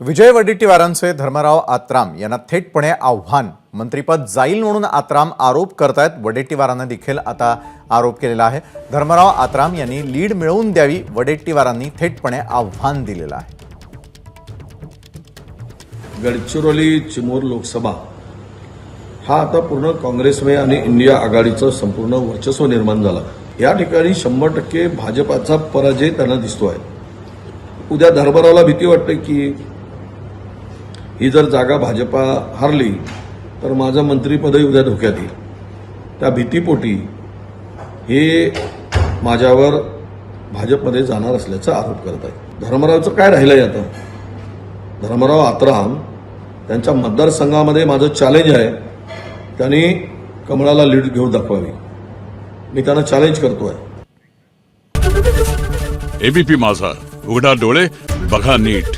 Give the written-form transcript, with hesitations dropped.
विजय वडेट्टीवारांचे धर्मराव आत्राम यांना थेटपणे आव्हान. मंत्रिपद जाईल म्हणून आत्राम आरोप करतायत. वडेट्टीवारांना देखील आता आरोप केलेला आहे. धर्मराव आत्राम यांनी लीड मिळवून द्यावी, वडेट्टीवारांनी थेटपणे आव्हान दिलेलं आहे. गडचिरोली चिमूर लोकसभा हा आता पूर्ण काँग्रेसमय आणि इंडिया आघाडीचं संपूर्ण वर्चस्व निर्माण झालं. या ठिकाणी 100% भाजपाचा पराजय त्यांना दिसतोय. उद्या धर्मरावला भीती वाटते की ही जर जागा भाजपा हरली तर माझं मंत्रिपदही उद्या धोक्यात येईल. त्या भीतीपोटी हे माझ्यावर भाजपमध्ये जाणार असल्याचा आरोप करत आहे. धर्मरावचं काय राहिलंय आता? धर्मराव आत्राम त्यांच्या मतदारसंघामध्ये माझं चॅलेंज आहे, त्यांनी कमळाला लीड घेऊन दाखवावी. मी त्यांना चॅलेंज करतोय. एबीपी माझा, उघडा डोळे बघा नीट.